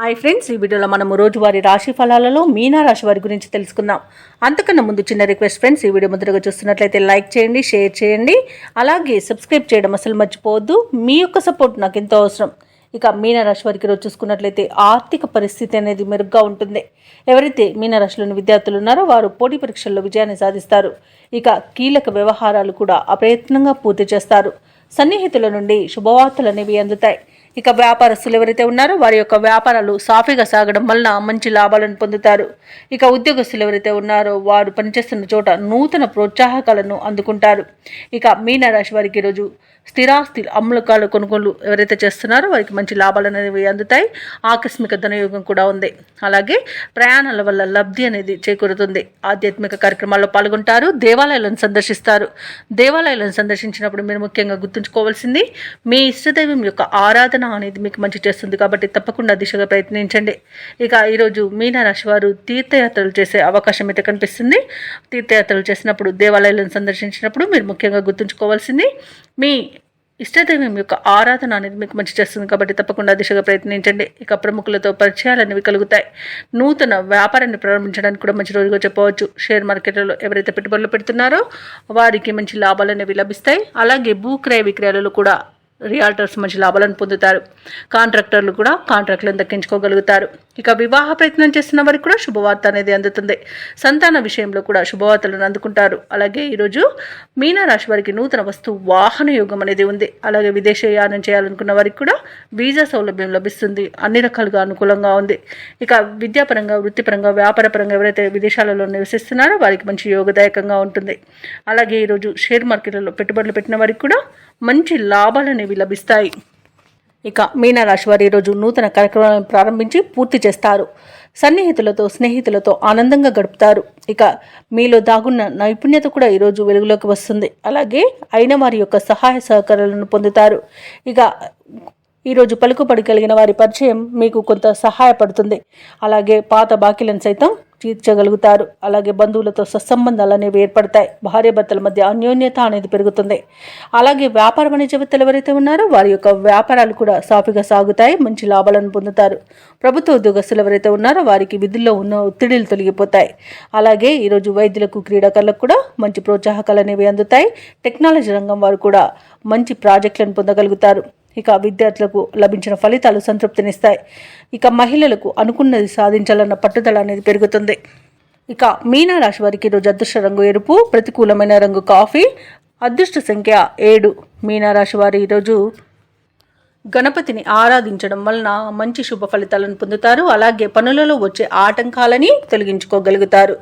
Hi friends, ఈ వీడియోలో మనము రోజువారీ రాశి ఫలాలలో మీనా రాశి వారి గురించి తెలుసుకుందాం. అంతకన్నా ముందు చిన్న రిక్వెస్ట్ ఫ్రెండ్స్, ఈ వీడియో ముందుగా చూస్తున్నట్లయితే లైక్ చేయండి, షేర్ చేయండి, అలాగే సబ్స్క్రైబ్ చేయడం అసలు మర్చిపోవద్దు. మీ యొక్క సపోర్ట్ నాకు ఎంతో అవసరం. ఇక మీనా రాశి వారికి రోజు చూసుకున్నట్లయితే ఆర్థిక పరిస్థితి అనేది మెరుగ్గా ఉంటుంది. ఎవరైతే మీనా రాశిలోని విద్యార్థులు ఉన్నారో వారు పోటీ పరీక్షల్లో విజయాన్ని సాధిస్తారు. ఇక కీలక వ్యవహారాలు కూడా అప్రయత్నంగా పూర్తి చేస్తారు. సన్నిహితుల నుండి శుభవార్తలు అనేవి అందుతాయి. ఇక వ్యాపారస్తులు ఎవరైతే ఉన్నారో వారి యొక్క వ్యాపారాలు సాఫీగా సాగడం వలన మంచి లాభాలను పొందుతారు. ఇక ఉద్యోగస్తులు ఎవరైతే ఉన్నారో వారు పనిచేస్తున్న చోట నూతన ప్రోత్సాహకాలను అందుకుంటారు. ఇక మీన రాశి వారికి ఈరోజు స్థిరాస్తి అమ్మకాల కొనుగోలు ఎవరైతే చేస్తున్నారో వారికి మంచి లాభాలు అనేవి అందుతాయి. ఆకస్మిక ధనయోగం కూడా ఉంది. అలాగే ప్రయాణాల వల్ల లబ్ధి అనేది చేకూరుతుంది. ఆధ్యాత్మిక కార్యక్రమాల్లో పాల్గొంటారు. దేవాలయాలను సందర్శిస్తారు. దేవాలయాలను సందర్శించినప్పుడు మీరు ముఖ్యంగా గుర్తుంచుకోవాల్సింది మీ ఇష్టదైవం యొక్క ఆరాధన అనేది మీకు మంచి చేస్తుంది. కాబట్టి తప్పకుండా దిశగా ప్రయత్నించండి. ఇక ఈరోజు మీన రాశి వారు తీర్థయాత్రలు చేసే అవకాశం అయితే కనిపిస్తుంది. తీర్థయాత్రలు చేసినప్పుడు దేవాలయాలను సందర్శించినప్పుడు మీరు ముఖ్యంగా గుర్తుంచుకోవాల్సింది మీ ఇష్టదైవం యొక్క ఆరాధన అనేది మీకు మంచి చేస్తుంది. కాబట్టి తప్పకుండా దిశగా ప్రయత్నించండి. ఇక ప్రముఖులతో పరిచయాలు అనేవి కలుగుతాయి. నూతన వ్యాపారాన్ని ప్రారంభించడానికి కూడా మంచి రోజుగా చెప్పవచ్చు. షేర్ మార్కెట్లలో ఎవరైతే పెట్టుబడులు పెడుతున్నారో వారికి మంచి లాభాలు అనేవి లభిస్తాయి. అలాగే భూక్రయ విక్రయాలలో కూడా రియాల్టర్స్ మంచి లాభాలను పొందుతారు. కాంట్రాక్టర్లు కూడా కాంట్రాక్ట్లను దక్కించుకోగలుగుతారు. ఇక వివాహ ప్రయత్నం చేస్తున్న వారికి కూడా శుభవార్త అనేది అందుతుంది. సంతాన విషయంలో కూడా శుభవార్తలను అందుకుంటారు. అలాగే ఈరోజు మీనా రాశి వారికి నూతన వస్తు వాహన యోగం అనేది ఉంది. అలాగే విదేశీయానం చేయాలనుకున్న వారికి కూడా వీసా సౌలభ్యం లభిస్తుంది. అన్ని రకాలుగా అనుకూలంగా ఉంది. ఇక విద్యాపరంగా, వృత్తిపరంగా, వ్యాపారపరంగా ఎవరైతే విదేశాలలో నివసిస్తున్నారో వారికి మంచి యోగదాయకంగా ఉంటుంది. అలాగే ఈరోజు షేర్ మార్కెట్లలో పెట్టుబడులు పెట్టిన వారికి కూడా మంచి లాభాలు అనేవి లభిస్తాయి. ఇక మీనా రాశి వారు ఈరోజు నూతన కార్యక్రమాలను ప్రారంభించి పూర్తి చేస్తారు. సన్నిహితులతో, స్నేహితులతో ఆనందంగా గడుపుతారు. ఇక మీలో దాగున్న నైపుణ్యత కూడా ఈరోజు వెలుగులోకి వస్తుంది. అలాగే అయిన వారి యొక్క సహాయ సహకారాలను పొందుతారు. ఇక ఈరోజు పలుకుబడి కలిగిన వారి పరిచయం మీకు కొంత సహాయపడుతుంది. అలాగే పాత బాకీలను సైతం తీర్చగలుగుతారు. అలాగే బంధువులతో సత్సంబంధాలు అనేవి ఏర్పడతాయి. భార్యాభర్తల మధ్య అన్యోన్యత అనేది పెరుగుతుంది. అలాగే వ్యాపార వాణిజ్యవేత్తలు ఎవరైతే ఉన్నారో వారి యొక్క వ్యాపారాలు కూడా సాఫీగా సాగుతాయి. మంచి లాభాలను పొందుతారు. ప్రభుత్వ ఉద్యోగస్తులు ఎవరైతే ఉన్నారో వారికి విధుల్లో ఉన్న ఒత్తిడిలు తొలగిపోతాయి. అలాగే ఈరోజు వైద్యులకు, క్రీడాకారులకు కూడా మంచి ప్రోత్సాహకాలు అనేవి అందుతాయి. టెక్నాలజీ రంగం వారు కూడా మంచి ప్రాజెక్టులను పొందగలుగుతారు. ఇక విద్యార్థులకు లభించిన ఫలితాలు సంతృప్తినిస్తాయి. ఇక మహిళలకు అనుకున్నది సాధించాలన్న పట్టుదల అనేది పెరుగుతుంది. ఇక మీనా రాశి వారికి ఈరోజు అదృష్ట రంగు ఎరుపు, ప్రతికూలమైన రంగు కాఫీ, అదృష్ట సంఖ్య 7. మీనా రాశి వారు ఈరోజు గణపతిని ఆరాధించడం వలన మంచి శుభ ఫలితాలను పొందుతారు. అలాగే పనులలో వచ్చే ఆటంకాలని తొలగించుకోగలుగుతారు.